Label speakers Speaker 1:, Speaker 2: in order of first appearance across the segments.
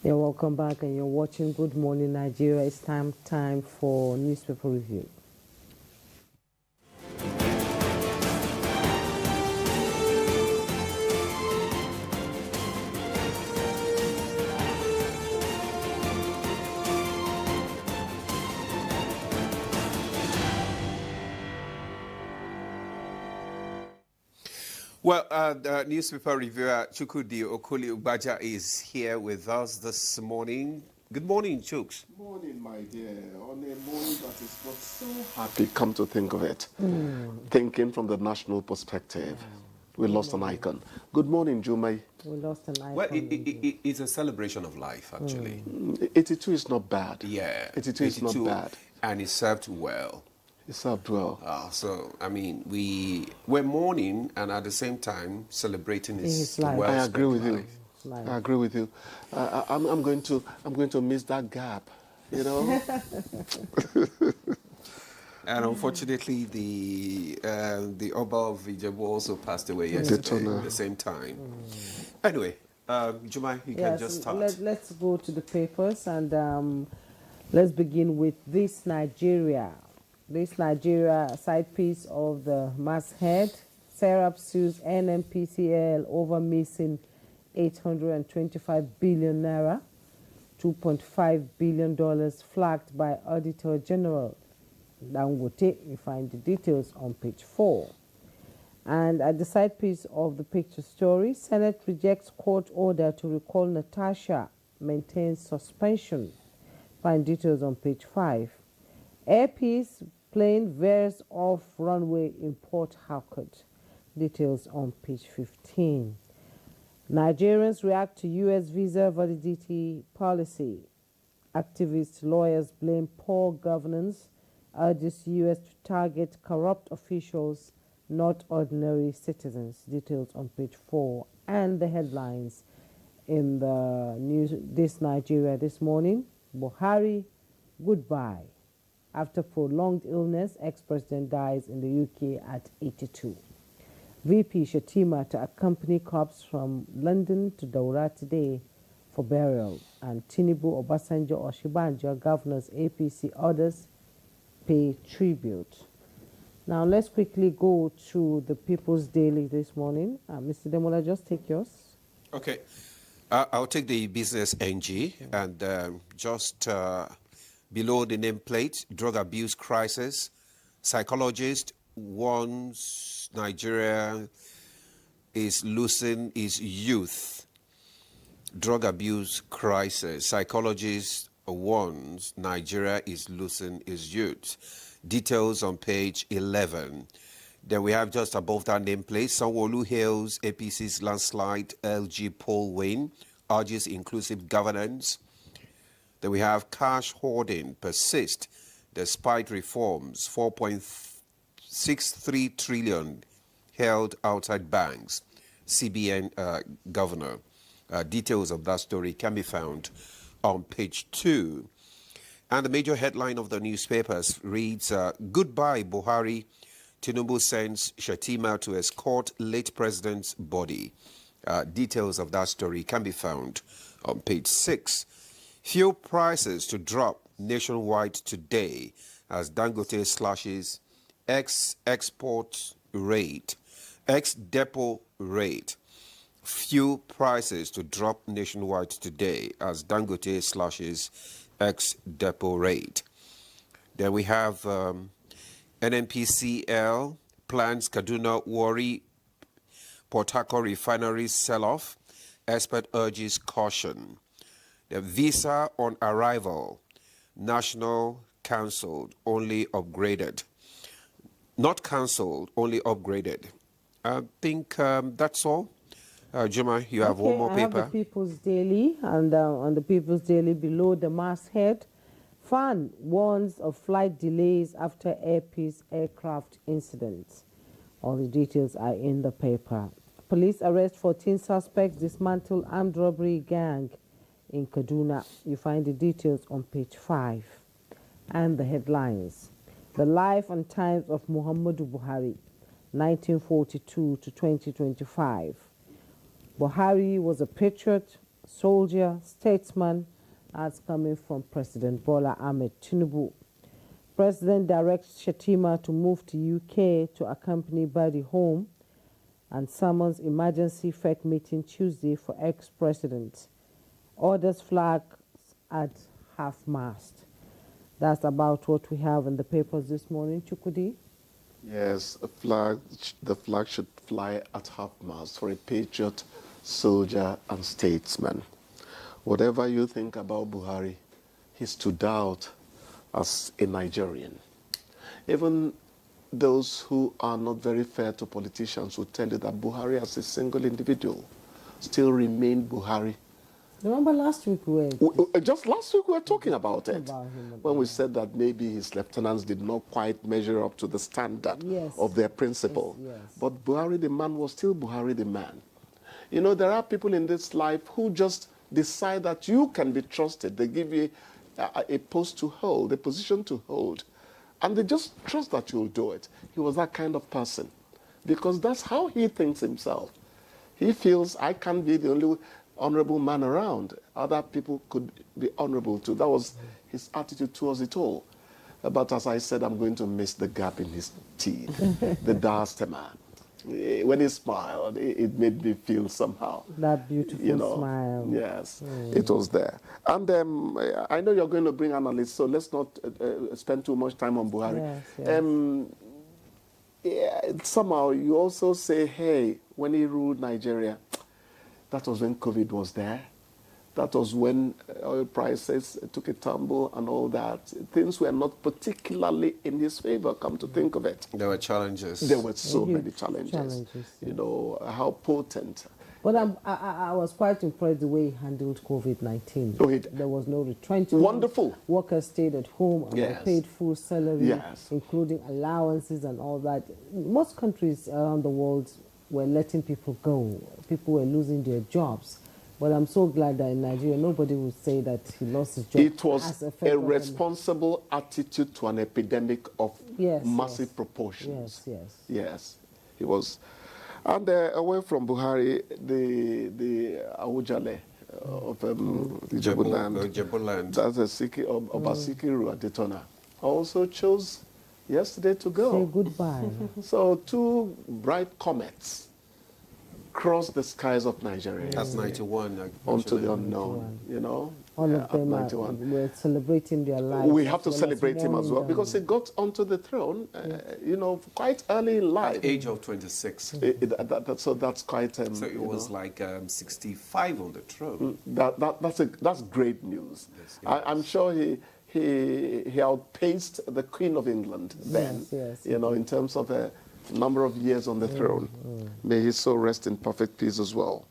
Speaker 1: You're welcome back, and you're watching Good Morning Nigeria. It's time for newspaper review.
Speaker 2: Well, the newspaper reviewer Chukwudi Okoli Ubaja is here with us this morning. Good morning, Chooks.
Speaker 3: Morning, my dear. On a morning that is not so happy, come to think of it. Thinking from the national perspective, we lost an icon. Good morning, Jumai.
Speaker 1: We lost an icon.
Speaker 2: Well, it's a celebration of life, actually.
Speaker 3: 82 is not bad.
Speaker 2: Yeah.
Speaker 3: 82 is not bad.
Speaker 2: And it served well.
Speaker 3: It served well.
Speaker 2: So, I mean, we're mourning and at the same time celebrating his
Speaker 1: life.
Speaker 2: well.
Speaker 3: I agree with
Speaker 2: life.
Speaker 3: you. I agree with you. I'm going to miss that gap, you know.
Speaker 2: And unfortunately, the Oba of Ijebu also passed away yesterday at the same time. Anyway, Jumai, you can just start.
Speaker 1: Let's go to the papers, and let's begin with This Nigeria. This Nigeria side piece of the masthead. Serap sues NNPCL over missing 825 billion naira, $2.5 billion flagged by Auditor General Dangote. You find the details on page 4. And at the side piece of the picture story, Senate rejects court order to recall Natasha, maintains suspension. Find details on page 5. Air Peace plane veers off runway in Port Harcourt. Details on page 15. Nigerians react to U.S. visa validity policy. Activists, lawyers blame poor governance, urges U.S. to target corrupt officials, not ordinary citizens. Details on page 4. And the headlines in the news, This Nigeria this morning. Buhari, goodbye. After prolonged illness, ex-president dies in the UK at 82. VP Shatima to accompany corpse from London to Daura today for burial. And Tinubu, Obasanjo, Oshibanjo, governors, APC, others pay tribute. Now let's quickly go to the People's Daily this morning. Mr. Demola, just take yours.
Speaker 2: Okay. I'll take the business NG and just below the nameplate, drug abuse crisis. Psychologist warns Nigeria is losing its youth. Drug abuse crisis. Psychologist warns Nigeria is losing its youth. Details on page 11. Then we have just above that nameplate, Sanwo-Olu hails APC's landslide LG poll win, urges inclusive governance. Then we have cash hoarding persist despite reforms, 4.63 trillion held outside banks, CBN governor. Details of that story can be found on page 2. And the major headline of the newspapers reads, Goodbye Buhari, Tinubu sends Shatima to escort late president's body. Details of that story can be found on page 6. Fuel prices to drop nationwide today as Dangote slashes ex-export rate, ex-depot rate. Fuel prices to drop nationwide today as Dangote slashes ex-depot rate. Then we have NNPCL plans Kaduna worry Port Harcourt refinery sell-off. Expert urges caution. The visa on arrival, national cancelled, only upgraded. Not cancelled, only upgraded. I think that's all. Juma, you have one more paper.
Speaker 1: I have the People's Daily, and on the People's Daily below the masthead, FAN warns of flight delays after Air Peace aircraft incident. All the details are in the paper. Police arrest 14 suspects, dismantle armed robbery gang in Kaduna. You find the details on page 5. And the headlines. The life and times of Muhammadu Buhari, 1942 to 2025. Buhari was a patriot, soldier, statesman, as coming from President Bola Ahmed Tinubu. President directs Shetima to move to UK to accompany Badi home and summons emergency FEC meeting Tuesday for ex-president. Orders flags at half-mast. That's about what we have in the papers this morning, Chukudi.
Speaker 3: Yes, the flag should fly at half-mast for a patriot, soldier, and statesman. Whatever you think about Buhari, he stood out as a Nigerian. Even those who are not very fair to politicians will tell you that Buhari as a single individual still remained Buhari.
Speaker 1: Remember last week
Speaker 3: just last week we were talking about it.
Speaker 1: About him,
Speaker 3: when we said that maybe his lieutenants did not quite measure up to the standard of their principle.
Speaker 1: Yes.
Speaker 3: But Buhari the man was still Buhari the man. You know, there are people in this life who just decide that you can be trusted. They give you a post to hold, a position to hold, and they just trust that you'll do it. He was that kind of person because that's how he thinks himself. He feels, I can't be the only honorable man around. Other people could be honorable too. That was his attitude towards it all. But as I said, I'm going to miss the gap in his teeth, the diastema. When he smiled, it made me feel somehow.
Speaker 1: That beautiful smile.
Speaker 3: Yes, it was there. And I know you're going to bring analysts, so let's not spend too much time on Buhari. Somehow you also say, hey, when he ruled Nigeria, that was when COVID was there. That was when oil prices took a tumble and all that. Things were not particularly in his favor, come to think of it.
Speaker 2: There were challenges.
Speaker 3: There were so many challenges. You know, how potent.
Speaker 1: But I was quite impressed the way he handled COVID-19. There was no retrenchment.
Speaker 3: Wonderful.
Speaker 1: Workers stayed at home and were paid full salary, including allowances and all that. Most countries around the world were letting people go. People were losing their jobs. But I'm so glad that in Nigeria, nobody would say that he lost his job.
Speaker 3: It was a responsible attitude to an epidemic of massive proportions. Yes, he was. And away from Buhari, the Abuja of Jebuland, that's a Obasikiru Adetona, also chose yesterday to go.
Speaker 1: Say goodbye.
Speaker 3: So two bright comets crossed the skies of Nigeria.
Speaker 2: That's 91.
Speaker 3: Onto the unknown, you know.
Speaker 1: All of them were celebrating their lives.
Speaker 3: We have to celebrate him as well because he got onto the throne, you know, quite early in life.
Speaker 2: At the age of 26.
Speaker 3: So that's quite...
Speaker 2: so it was like 65 on the throne.
Speaker 3: That's great news. Yes. I'm sure he outpaced the Queen of England then, you know, in terms of a number of years on the throne. May his soul rest in perfect peace as well.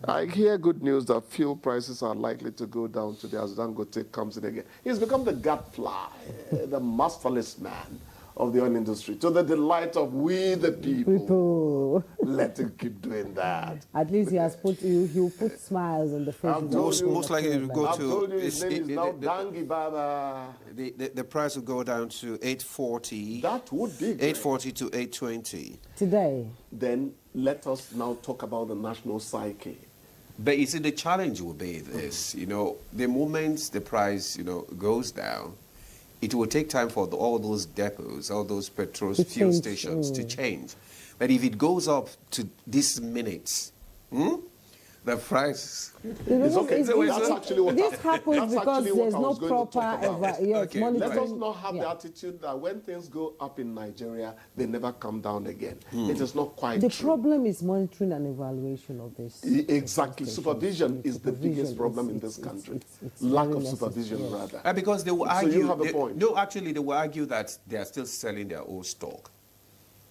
Speaker 3: I hear good news that fuel prices are likely to go down today as Dangote comes in again. He's become the gadfly, the masterless man of the oil industry, to the delight of we the people. Let him keep doing that.
Speaker 1: At least he'll put smiles on the face.
Speaker 2: Most likely it will go to...
Speaker 3: I've told you his name is now Dangi Baba.
Speaker 2: The price will go down to 840.
Speaker 3: That would be great.
Speaker 2: 840 to 820.
Speaker 1: Today.
Speaker 3: Then let us now talk about the national psyche.
Speaker 2: But you see, the challenge will be this, you know, the moment the price, you know, goes down, it will take time for all those depots, all those petrol fuel stations to change. But if it goes up to this minute, the price
Speaker 3: is okay.
Speaker 1: That's actually what this happens because there's no proper monitoring.
Speaker 3: Let us not have the attitude that when things go up in Nigeria, they never come down again. It is not quite
Speaker 1: true.
Speaker 3: The
Speaker 1: problem is monitoring and evaluation of this.
Speaker 3: Exactly. Supervision is the biggest problem in this country. Lack of supervision, rather.
Speaker 2: Because they will argue...
Speaker 3: So you have a point.
Speaker 2: No, actually, they will argue that they are still selling their old stock.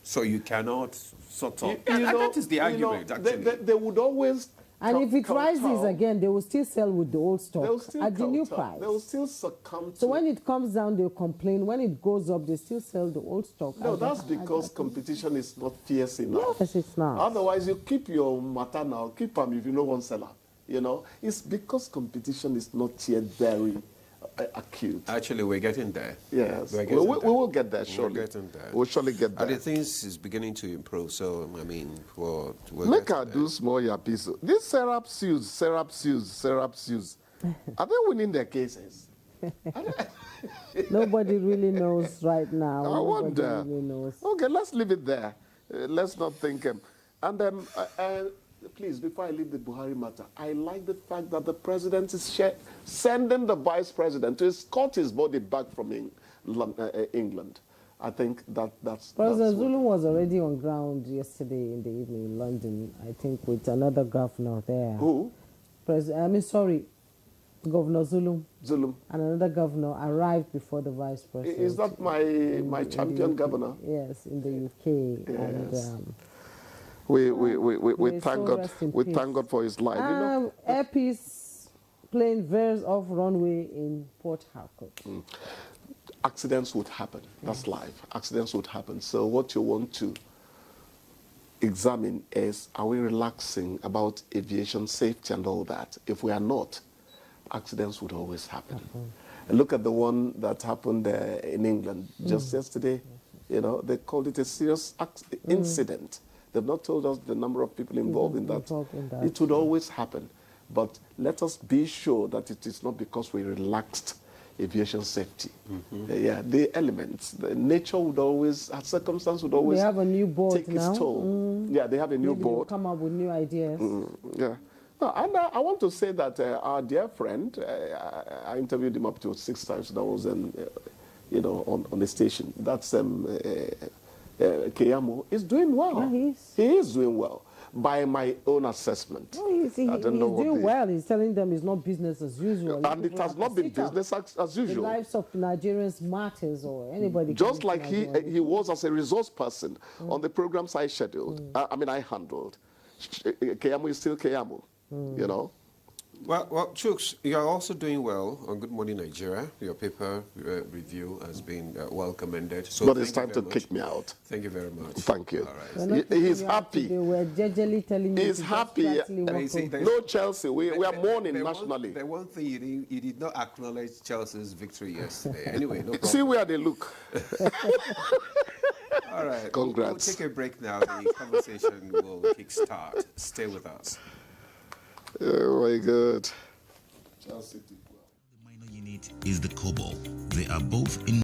Speaker 2: So you cannot sort of... that is the argument, actually.
Speaker 3: They would always...
Speaker 1: And if it rises again, they will still sell with the old stock at the new price.
Speaker 3: They will still succumb to...
Speaker 1: So when it comes down, they'll complain. When it goes up, they still sell the old stock.
Speaker 3: No, that's because competition is not fierce enough.
Speaker 1: Yes, it's not.
Speaker 3: Otherwise, you keep your matter now. Keep them if you know one seller. You know, it's because competition is not yet very acute.
Speaker 2: Actually, we're getting there.
Speaker 3: Yes,
Speaker 2: We're
Speaker 3: we
Speaker 2: getting there.
Speaker 3: will get there surely.
Speaker 2: We're getting there.
Speaker 3: We'll surely get there.
Speaker 2: And the things is beginning to improve. So, I mean, we're
Speaker 3: Make
Speaker 2: getting
Speaker 3: her
Speaker 2: there.
Speaker 3: do small yappies. These syrup suits. Are they winning their cases?
Speaker 1: Nobody really knows right now.
Speaker 3: I
Speaker 1: Nobody
Speaker 3: wonder.
Speaker 1: really knows.
Speaker 3: Okay, let's leave it there. Let's not think. And please, before I leave the Buhari matter, I like the fact that the president is sending the vice president to escort his body back from England. I think that's
Speaker 1: President
Speaker 3: what-
Speaker 1: Zulu was already on ground yesterday in the evening in London, I think, with another governor there.
Speaker 3: Who?
Speaker 1: Governor Zulu
Speaker 3: Zulum.
Speaker 1: and another governor arrived before the vice president.
Speaker 3: Is that my
Speaker 1: in
Speaker 3: champion
Speaker 1: the UK.
Speaker 3: governor?
Speaker 1: Yes, in the UK.
Speaker 3: Yes.
Speaker 1: And,
Speaker 3: We
Speaker 1: may
Speaker 3: thank
Speaker 1: so
Speaker 3: God.
Speaker 1: rest in
Speaker 3: We
Speaker 1: peace.
Speaker 3: thank God for his life. You know,
Speaker 1: Air Peace plane veers off runway in Port Harcourt.
Speaker 3: accidents would happen. That's life. Accidents would happen. So what you want to examine is, are we relaxing about aviation safety and all that? If we are not, accidents would always happen. And look at the one that happened in England just yesterday. You know, they called it a serious incident. They've not told us the number of people involved in that. It would always happen. But let us be sure that it is not because we relaxed aviation safety. Yeah, the elements, the nature would always, circumstance would always
Speaker 1: They have a new board
Speaker 3: take
Speaker 1: now.
Speaker 3: its toll. Yeah, they have a new
Speaker 1: Maybe they'll
Speaker 3: board.
Speaker 1: come up with new ideas.
Speaker 3: Yeah. No, and I want to say that our dear friend, I interviewed him up to 6 times. That was, you know, on the station. That's Keyamo. Is doing well.
Speaker 1: Yeah, he is.
Speaker 3: He is doing well, by my own assessment.
Speaker 1: No, he's doing well. He's telling them it's not business as usual.
Speaker 3: And it has not been business as
Speaker 1: The
Speaker 3: usual.
Speaker 1: lives of Nigerians matters, or anybody.
Speaker 3: Just
Speaker 1: can
Speaker 3: like
Speaker 1: make Nigeria.
Speaker 3: he was as a resource person on the programs I scheduled. I handled. Keyamo is still Keyamo, you know.
Speaker 2: Well, Chooks, you are also doing well on Good Morning Nigeria. Your paper review has been well commended. So
Speaker 3: But it's
Speaker 2: thank
Speaker 3: time
Speaker 2: you
Speaker 3: to
Speaker 2: very
Speaker 3: kick me out.
Speaker 2: Thank you very much.
Speaker 3: Thank you.
Speaker 2: All right.
Speaker 1: We're not
Speaker 3: He's
Speaker 1: kicking you out
Speaker 3: happy.
Speaker 1: today. We're gingerly telling you
Speaker 3: He's
Speaker 1: to just
Speaker 3: happy.
Speaker 1: quietly walk
Speaker 2: You see,
Speaker 1: home.
Speaker 2: there's-
Speaker 3: No Chelsea. We are mourning
Speaker 2: The
Speaker 3: nationally.
Speaker 2: the one thing you did not acknowledge Chelsea's victory yesterday. Anyway, no problem.
Speaker 3: See where they look.
Speaker 2: All right.
Speaker 3: Congrats.
Speaker 2: We'll take a break now. The conversation will kickstart. Stay with us.
Speaker 3: Oh my God. Chelsea did well.
Speaker 4: The minor unit is the COBOL. They are both in